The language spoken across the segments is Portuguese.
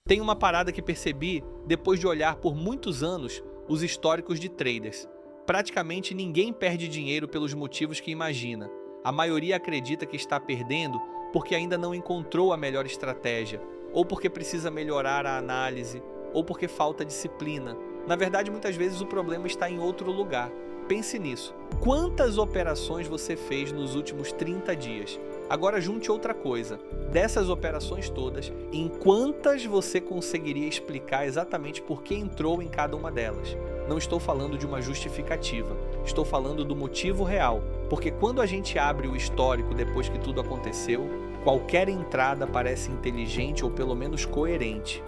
Tem uma parada que percebi depois de olhar por muitos anos os históricos de traders. Praticamente ninguém perde dinheiro pelos motivos que imagina. A maioria acredita que está perdendo porque ainda não encontrou a melhor estratégia, ou porque precisa melhorar a análise, ou porque falta disciplina. Na verdade, muitas vezes o problema está em outro lugar. Pense nisso. Quantas operações você fez nos últimos 30 dias? Agora junte outra coisa. Dessas operações todas, em quantas você conseguiria explicar exatamente por que entrou em cada uma delas? Não estou falando de uma justificativa, estou falando do motivo real. Porque quando a gente abre o histórico depois que tudo aconteceu, qualquer entrada parece inteligente ou pelo menos coerente.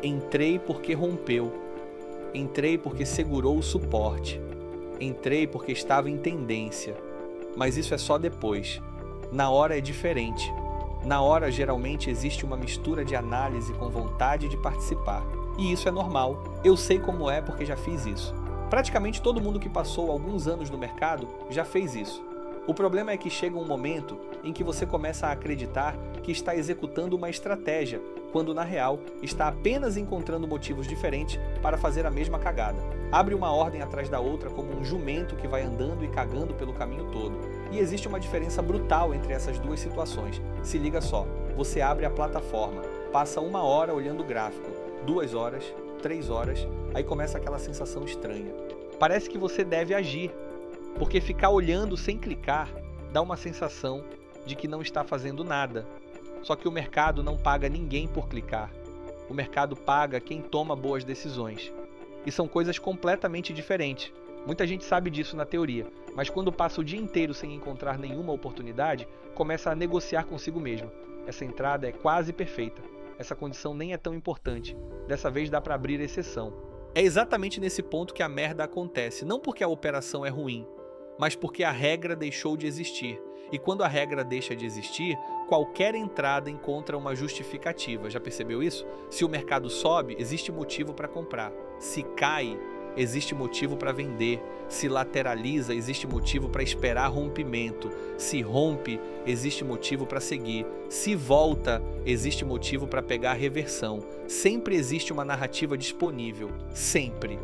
Entrei porque rompeu. Entrei porque segurou o suporte. Entrei porque estava em tendência. Mas isso é só depois. Na hora é diferente. Na hora, geralmente, existe uma mistura de análise com vontade de participar. E isso é normal. Eu sei como é porque já fiz isso. Praticamente todo mundo que passou alguns anos no mercado já fez isso. O problema é que chega um momento em que você começa a acreditar que está executando uma estratégia, quando na real está apenas encontrando motivos diferentes para fazer a mesma cagada. Abre uma ordem atrás da outra como um jumento que vai andando e cagando pelo caminho todo. E existe uma diferença brutal entre essas duas situações. Se liga só, você abre a plataforma, passa 1 hora olhando o gráfico, 2 horas, 3 horas, aí começa aquela sensação estranha. Parece que você deve agir, porque ficar olhando sem clicar dá uma sensação de que não está fazendo nada. Só que o mercado não paga ninguém por clicar. O mercado paga quem toma boas decisões. E são coisas completamente diferentes. Muita gente sabe disso na teoria, mas quando passa o dia inteiro sem encontrar nenhuma oportunidade, começa a negociar consigo mesmo. Essa entrada é quase perfeita. Essa condição nem é tão importante. Dessa vez dá para abrir exceção. É exatamente nesse ponto que a merda acontece, não porque a operação é ruim, mas porque a regra deixou de existir. E quando a regra deixa de existir, qualquer entrada encontra uma justificativa. Já percebeu isso? Se o mercado sobe, existe motivo para comprar. Se cai, existe motivo para vender. Se lateraliza, existe motivo para esperar rompimento. Se rompe, existe motivo para seguir. Se volta, existe motivo para pegar reversão. Sempre existe uma narrativa disponível. Sempre.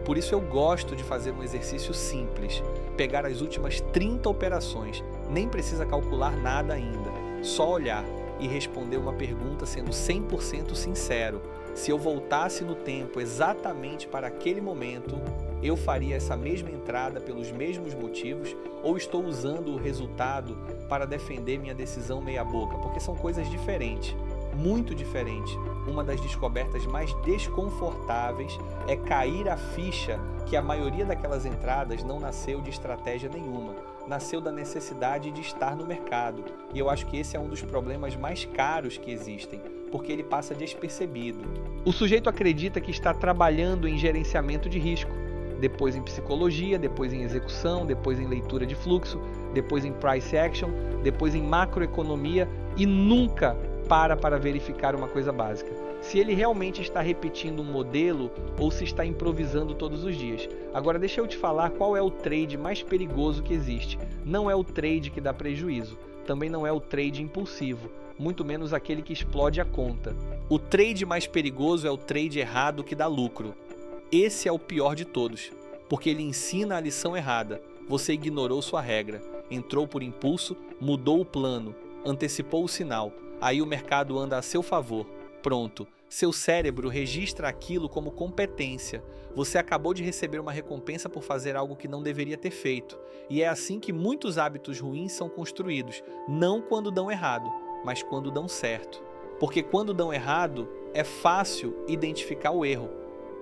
Por isso eu gosto de fazer um exercício simples. Pegar as últimas 30 operações. Nem precisa calcular nada ainda. Só olhar e responder uma pergunta sendo 100% sincero. Se eu voltasse no tempo exatamente para aquele momento, eu faria essa mesma entrada pelos mesmos motivos ou estou usando o resultado para defender minha decisão meia boca? Porque são coisas diferentes, muito diferentes. Uma das descobertas mais desconfortáveis é cair a ficha que a maioria daquelas entradas não nasceu de estratégia nenhuma, nasceu da necessidade de estar no mercado. E eu acho que esse é um dos problemas mais caros que existem, porque ele passa despercebido. O sujeito acredita que está trabalhando em gerenciamento de risco, depois em psicologia, depois em execução, depois em leitura de fluxo, depois em price action, depois em macroeconomia e nunca para verificar uma coisa básica. Se ele realmente está repetindo um modelo ou se está improvisando todos os dias. Agora deixa eu te falar qual é o trade mais perigoso que existe. Não é o trade que dá prejuízo, também não é o trade impulsivo, muito menos aquele que explode a conta. O trade mais perigoso é o trade errado que dá lucro. Esse é o pior de todos, porque ele ensina a lição errada. Você ignorou sua regra, entrou por impulso, mudou o plano, antecipou o sinal. Aí o mercado anda a seu favor. Pronto, seu cérebro registra aquilo como competência. Você acabou de receber uma recompensa por fazer algo que não deveria ter feito. E é assim que muitos hábitos ruins são construídos, não quando dão errado, mas quando dão certo. Porque quando dão errado, é fácil identificar o erro.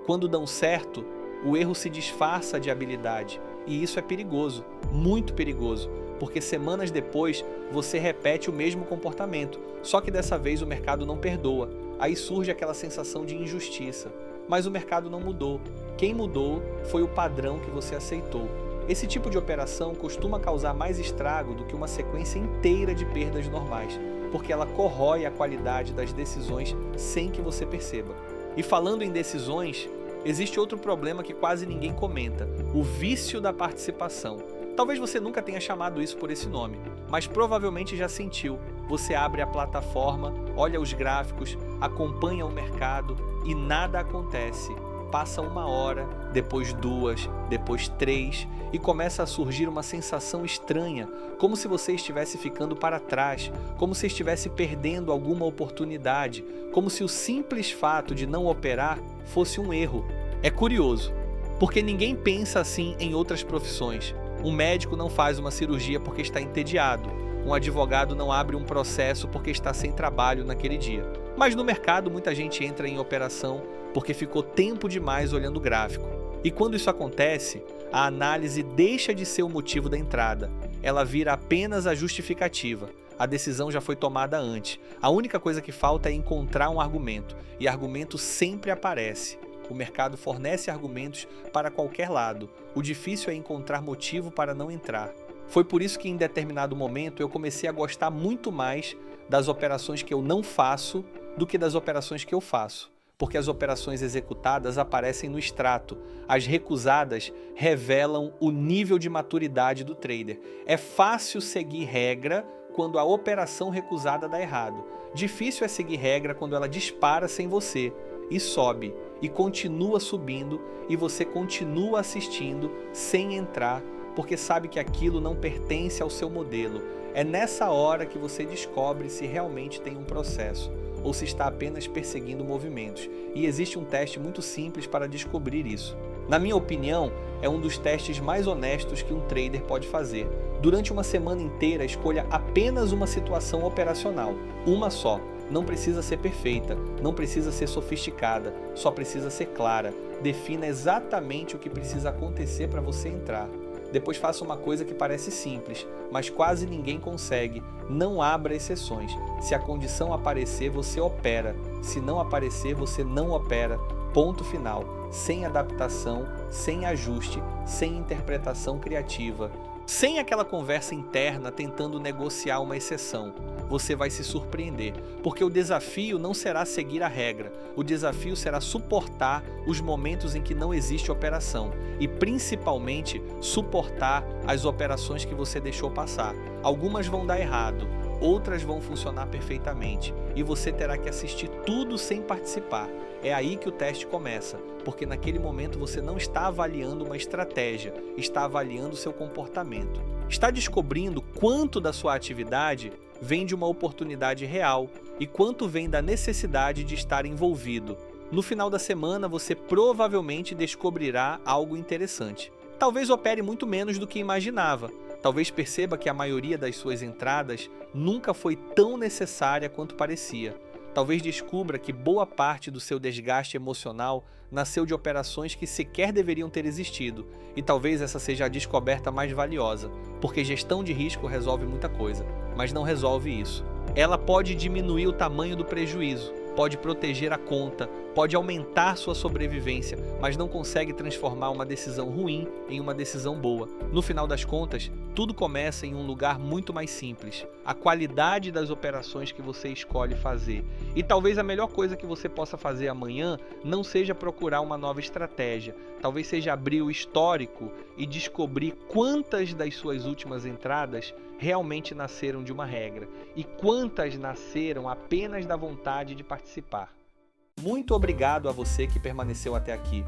Quando dão certo, o erro se disfarça de habilidade. E isso é perigoso, muito perigoso. Porque semanas depois você repete o mesmo comportamento, só que dessa vez o mercado não perdoa. Aí surge aquela sensação de injustiça. Mas o mercado não mudou. Quem mudou foi o padrão que você aceitou. Esse tipo de operação costuma causar mais estrago do que uma sequência inteira de perdas normais, porque ela corrói a qualidade das decisões sem que você perceba. E falando em decisões, existe outro problema que quase ninguém comenta: o vício da participação. Talvez você nunca tenha chamado isso por esse nome, mas provavelmente já sentiu. Você abre a plataforma, olha os gráficos, acompanha o mercado e nada acontece. Passa 1 hora, depois 2, depois 3 e começa a surgir uma sensação estranha, como se você estivesse ficando para trás, como se estivesse perdendo alguma oportunidade, como se o simples fato de não operar fosse um erro. É curioso, porque ninguém pensa assim em outras profissões. Um médico não faz uma cirurgia porque está entediado. Um advogado não abre um processo porque está sem trabalho naquele dia. Mas no mercado muita gente entra em operação porque ficou tempo demais olhando o gráfico. E quando isso acontece, a análise deixa de ser o motivo da entrada. Ela vira apenas a justificativa. A decisão já foi tomada antes. A única coisa que falta é encontrar um argumento. E argumento sempre aparece. O mercado fornece argumentos para qualquer lado. O difícil é encontrar motivo para não entrar. Foi por isso que em determinado momento eu comecei a gostar muito mais das operações que eu não faço do que das operações que eu faço. Porque as operações executadas aparecem no extrato. As recusadas revelam o nível de maturidade do trader. É fácil seguir regra quando a operação recusada dá errado. Difícil é seguir regra quando ela dispara sem você e sobe e continua subindo e você continua assistindo sem entrar porque sabe que aquilo não pertence ao seu modelo. É nessa hora que você descobre se realmente tem um processo ou se está apenas perseguindo movimentos. E existe um teste muito simples para descobrir isso. Na minha opinião, é um dos testes mais honestos que um trader pode fazer. Durante uma semana inteira, escolha apenas uma situação operacional, uma só. Não precisa ser perfeita, não precisa ser sofisticada, só precisa ser clara. Defina exatamente o que precisa acontecer para você entrar. Depois faça uma coisa que parece simples, mas quase ninguém consegue. Não abra exceções. Se a condição aparecer, você opera. Se não aparecer, você não opera. Ponto final. Sem adaptação, sem ajuste, sem interpretação criativa. Sem aquela conversa interna tentando negociar uma exceção. Você vai se surpreender, porque o desafio não será seguir a regra, o desafio será suportar os momentos em que não existe operação e principalmente suportar as operações que você deixou passar. Algumas vão dar errado, outras vão funcionar perfeitamente e você terá que assistir tudo sem participar. É aí que o teste começa, porque naquele momento você não está avaliando uma estratégia, está avaliando seu comportamento. Está descobrindo quanto da sua atividade vem de uma oportunidade real e quanto vem da necessidade de estar envolvido. No final da semana você provavelmente descobrirá algo interessante. Talvez opere muito menos do que imaginava. Talvez perceba que a maioria das suas entradas nunca foi tão necessária quanto parecia. Talvez descubra que boa parte do seu desgaste emocional nasceu de operações que sequer deveriam ter existido. E talvez essa seja a descoberta mais valiosa, porque gestão de risco resolve muita coisa, mas não resolve isso. Ela pode diminuir o tamanho do prejuízo, pode proteger a conta, pode aumentar sua sobrevivência, mas não consegue transformar uma decisão ruim em uma decisão boa. No final das contas, tudo começa em um lugar muito mais simples. A qualidade das operações que você escolhe fazer. E talvez a melhor coisa que você possa fazer amanhã não seja procurar uma nova estratégia. Talvez seja abrir o histórico e descobrir quantas das suas últimas entradas realmente nasceram de uma regra e quantas nasceram apenas da vontade de participar. Muito obrigado a você que permaneceu até aqui.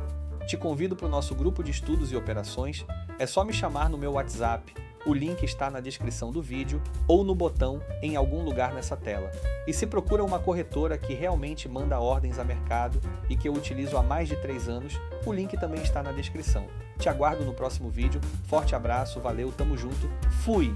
Te convido para o nosso grupo de estudos e operações. É só me chamar no meu WhatsApp. O link está na descrição do vídeo ou no botão em algum lugar nessa tela. E se procura uma corretora que realmente manda ordens a mercado e que eu utilizo há mais de 3 anos, o link também está na descrição. Te aguardo no próximo vídeo. Forte abraço, valeu, tamo junto, fui!